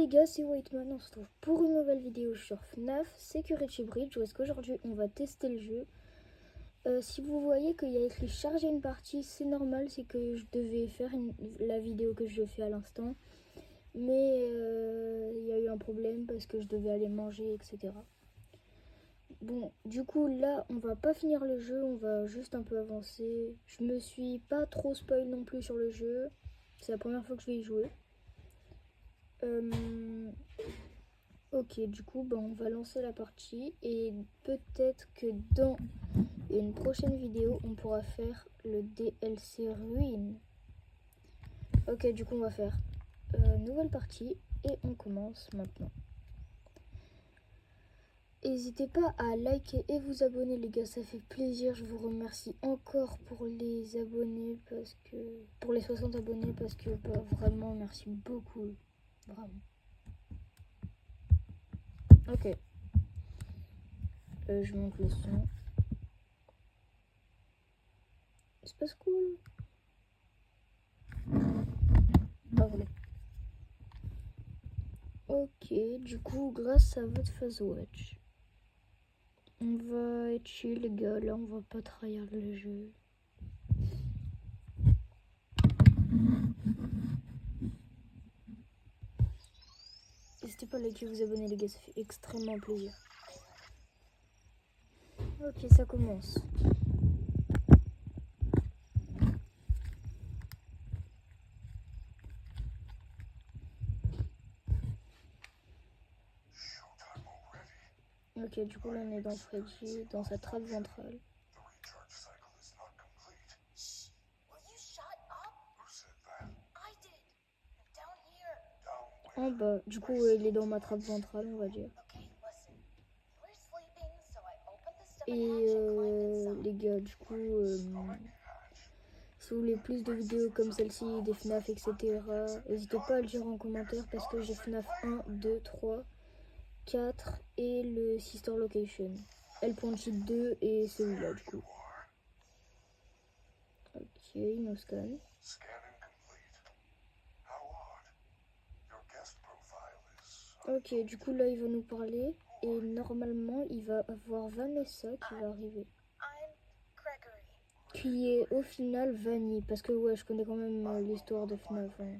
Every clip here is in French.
les gars, c'est Whiteman, on se retrouve pour une nouvelle vidéo sur FNAF Security Breach, où est-ce qu'aujourd'hui on va tester le jeu. Si vous voyez qu'il y a écrit charger une partie, c'est normal, c'est que je devais faire la vidéo que je fais à l'instant. Mais il y a eu un problème parce que je devais aller manger, etc. Bon, du coup là, on va pas finir le jeu, on va juste un peu avancer. Je me suis pas trop spoil non plus sur le jeu, c'est la première fois que je vais y jouer. Ok, du coup, on va lancer la partie et peut-être que dans une prochaine vidéo, on pourra faire le DLC Ruine. Ok, du coup, on va faire nouvelle partie et on commence maintenant. N'hésitez pas à liker et vous abonner, les gars, ça fait plaisir. Je vous remercie encore pour les abonnés, pour les 60 abonnés, parce que vraiment, merci beaucoup. Vraiment. Ok. Je monte le son. C'est pas cool. Ah, voilà. Ok, du coup, grâce à votre Fazwatch, on va être chill, les gars. Là, on va pas trahir le jeu. N'hésitez pas à liker et vous abonner, les gars, ça fait extrêmement plaisir. Ok, ça commence. Ok, du coup, là, on est dans Freddy, dans sa trappe ventrale. En bas, du coup, il est dans ma trappe ventrale, on va dire. Et les gars, du coup, si vous voulez plus de vidéos comme celle-ci, des FNAF, etc., n'hésitez pas à le dire en commentaire parce que j'ai FNAF 1, 2, 3, 4 et le Sister Location. El Ponchi 2 et celui-là, du coup. Ok, il nous scanne. Ok, du coup, là, il va nous parler. Et normalement, il va avoir Vanessa qui va arriver. Qui est au final Vanny. Parce que, ouais, je connais quand même l'histoire de FNAF. Hein.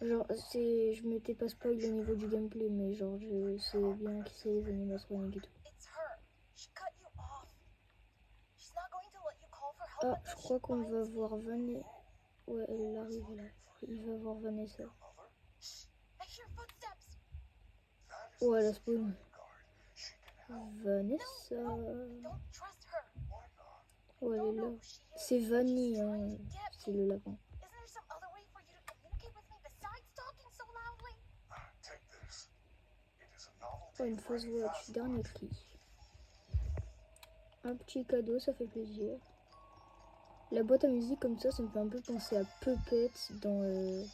Genre, je m'étais pas spoil au niveau du gameplay, mais genre, je sais bien qui c'est les animatroniques et tout. Ah, je crois qu'on va voir Vanessa. Ouais, elle arrive là. Il va voir Vanessa. Ouais, elle a spawn. Vanessa. Ouais, elle est là. C'est Vanny, hein. C'est le lapin. Oh, une Fazwatch, dernier cri. Un petit cadeau, ça fait plaisir. La boîte à musique comme ça me fait un peu penser à Puppet dans...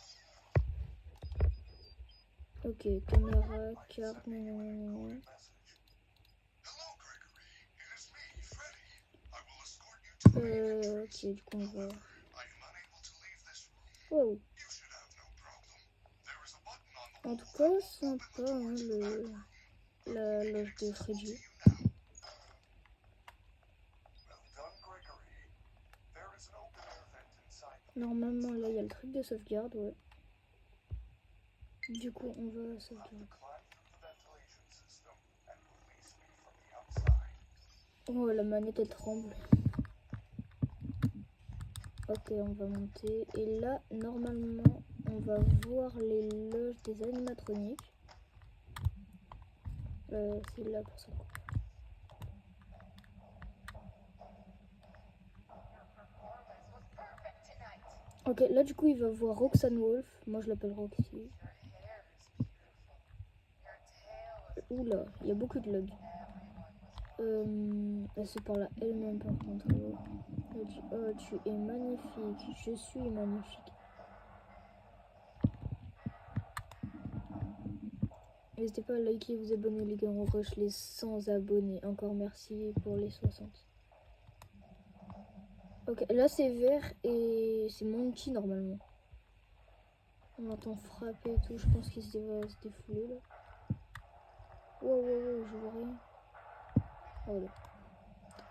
Ok, caméra, carte, nanana. Ok, du coup on va... Wow. En tout cas, sympa, hein, la loge de Freddy. Normalement, là, il y a le truc de sauvegarde, ouais. Du coup, on va sauvegarder. Oh, la manette, elle tremble. Ok, on va monter. Et là, normalement, on va voir les loges des animatroniques. C'est là pour ça. Ok, là, du coup, il va voir Roxanne Wolf. Moi, je l'appelle Roxy. Oula, il y a beaucoup de logs. Elle se parle à elle-même par contre. Elle dit oh, tu es magnifique, je suis magnifique. N'hésitez pas à liker et vous abonner, les gars. On rush les 100 abonnés. Encore merci pour les 60. Ok, là c'est vert et c'est Monkey normalement. On entend frapper et tout, je pense qu'il va se défouler là. Wow, je vois rien. Ah, voilà.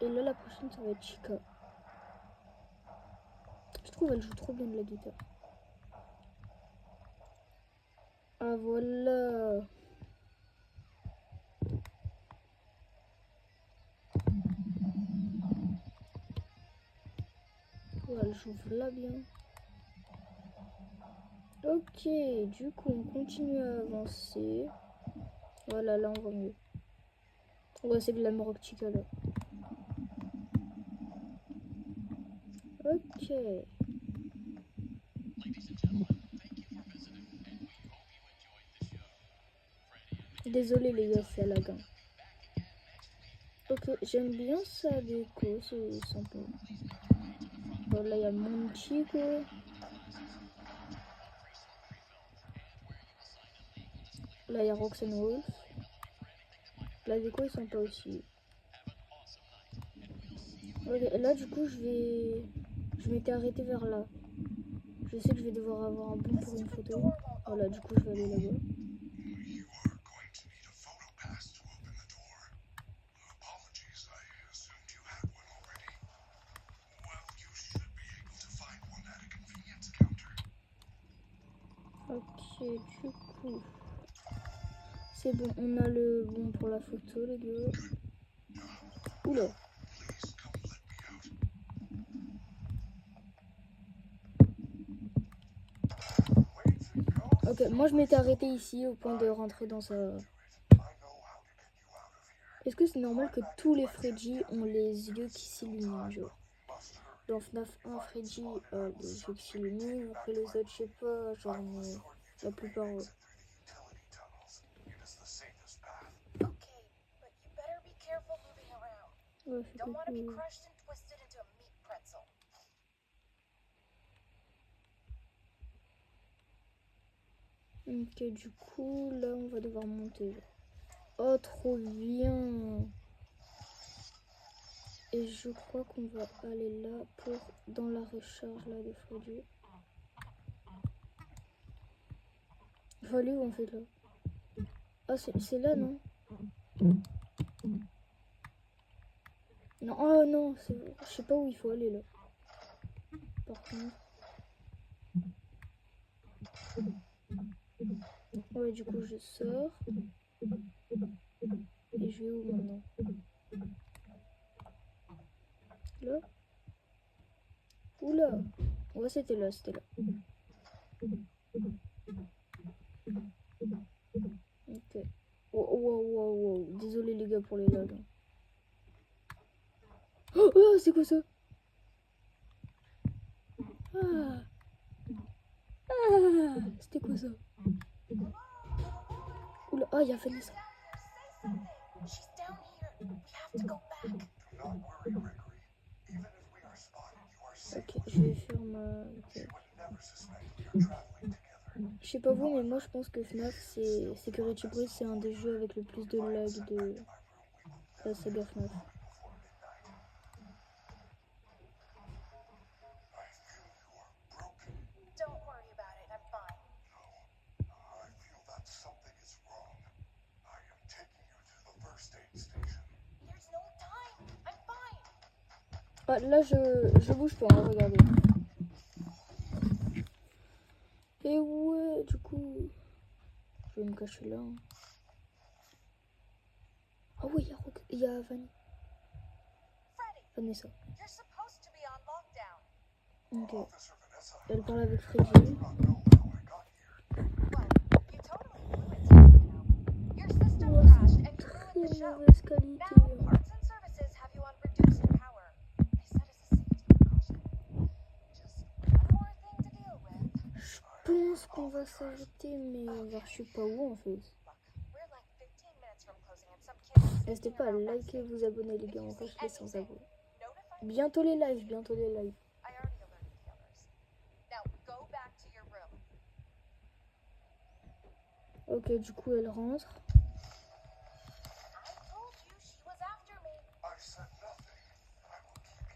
Et là, la prochaine, ça va être Chica. Je trouve elle joue trop bien de la guitare. Ah, voilà. Ouais, elle joue là bien. Ok, du coup, on continue à avancer. Voilà, là, on va mieux. Ouais, c'est de la rock Chica là. Ok. Désolé les gars, c'est à la gain. Ok, j'aime bien ça déco, c'est sympa. Bon, là, il y a mon Chico. Là, il y a Roxanne Wolf. La déco est sympa aussi. Ok, là, du coup, je m'étais arrêté vers là. Je sais que je vais devoir avoir un bon pour une photo. Voilà, du coup, je vais aller là-bas. Ok, du coup, c'est bon, on a le bon pour la photo, les gars. Oula. Ok, moi je m'étais arrêté ici au point de rentrer dans sa... Est-ce que c'est normal que tous les Freddy ont les yeux qui s'illuminent, genre? Dans FNAF 1, Freddy a les yeux qui s'illuminent, après les autres, je sais pas, genre, mais la plupart... Ouais, c'est cool. Ok, du coup, là, on va devoir monter. Oh, trop bien! Et je crois qu'on va aller là pour... dans la recharge, là, de Freddy. Il faut aller où, en fait, là? Ah, c'est là, non? Non, oh non, je sais pas où il faut aller, là. Par contre... Ouais, du coup, je sors. Et je vais où, maintenant? Là? Oula! Ouais, c'était là, c'était là. Ok. Wow. Désolé, les gars, pour les lags. Oh, c'est quoi ça? Ah! C'était quoi ça? Oula, ah, il y a Vanessa. Ok, je vais faire ma... Okay. Je sais pas vous, mais moi je pense que FNAF, c'est Security Breach, c'est un des jeux avec le plus de lag de la saga FNAF. Ah, là je bouge pas, hein, regardez. Et ouais, du coup, je vais me cacher là. Hein. Ah oui, il y a Vanessa. Ok. Elle parle avec Freddy. Oh, c'est très mauvaise qualité. Hein. Je pense qu'on va s'arrêter, mais vers je sais pas où en fait. N'hésitez pas à liker, vous abonner les gars, on cache les sans abonnés. Bientôt les lives, bientôt les lives. Ok, du coup elle rentre.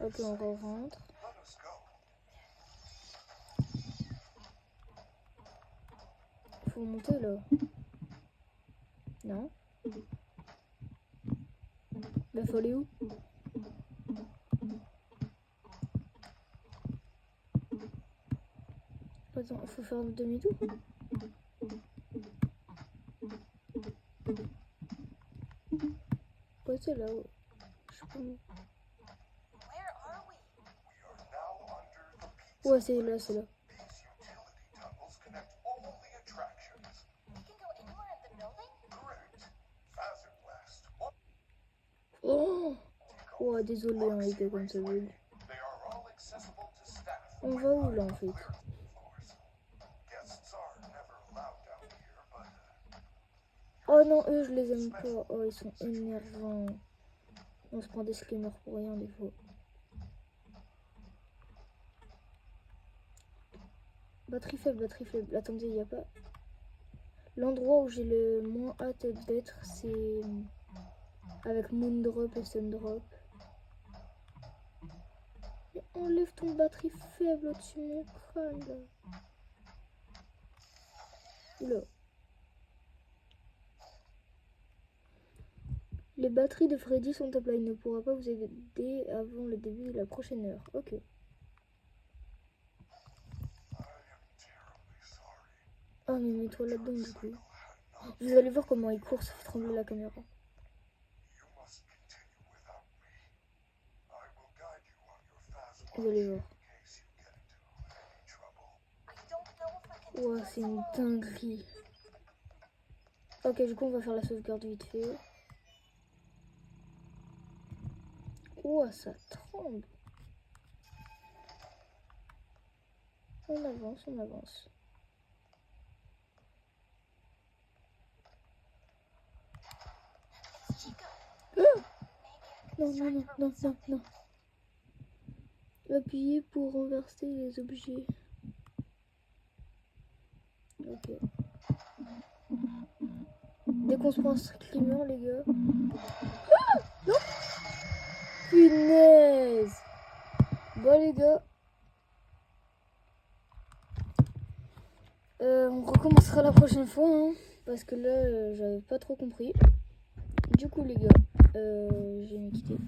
Ok, on rentre. faut monter là. Non. Ben faut aller où? Attends, il faut faire un demi-tour. Ouais, c'est là. Ouais. Je sais pas. Ouais, c'est là, c'est là. Oh, oh désolé, hein, les gars, comme ça bug. On va où là en fait? Oh non, eux je les aime pas. Oh, ils sont énervants. On se prend des screamers pour rien des fois. Batterie faible, batterie faible. Attendez, il n'y a pas. L'endroit où j'ai le moins hâte d'être, c'est avec Moondrop et Sundrop. Enlève ton batterie faible au-dessus de mon crâne là. Oula. Les batteries de Freddy sont top là. Il ne pourra pas vous aider avant le début de la prochaine heure. Ok. Oh mais mets-toi là-dedans du coup. Vous allez voir comment il court, ça fait trembler la caméra. Vous allez voir. Ouah, c'est une dinguerie. Ok, du coup on va faire la sauvegarde vite fait. Ouah, ça tremble. On avance, on avance. Ah non, non, non, non, non, non. Appuyez pour renverser les objets. Ok. Dès qu'on se prend un screamer, les gars. Ah non. Punaise. Bon, les gars. On recommencera la prochaine fois, hein, parce que là, j'avais pas trop compris. Du coup, les gars, j'ai mis quitter.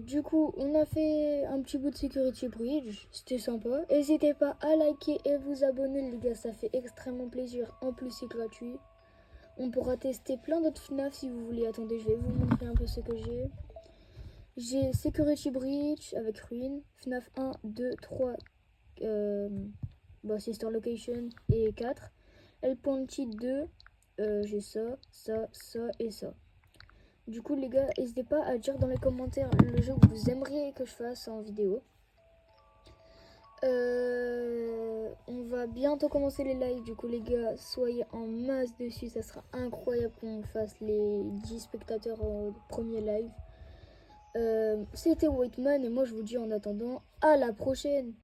Du coup, on a fait un petit bout de Security Bridge, c'était sympa. N'hésitez pas à liker et vous abonner, les gars, ça fait extrêmement plaisir. En plus, c'est gratuit. On pourra tester plein d'autres FNAF si vous voulez. Attendez, je vais vous montrer un peu ce que j'ai. J'ai Security Breach avec Ruin, FNAF 1, 2, 3, Sister Location et 4. El Pointy 2, j'ai ça, ça, ça et ça. Du coup les gars, n'hésitez pas à dire dans les commentaires le jeu que vous aimeriez que je fasse en vidéo. On va bientôt commencer les lives, du coup les gars, soyez en masse dessus, ça sera incroyable qu'on fasse les 10 spectateurs au premier live. C'était Whiteman et moi je vous dis en attendant à la prochaine.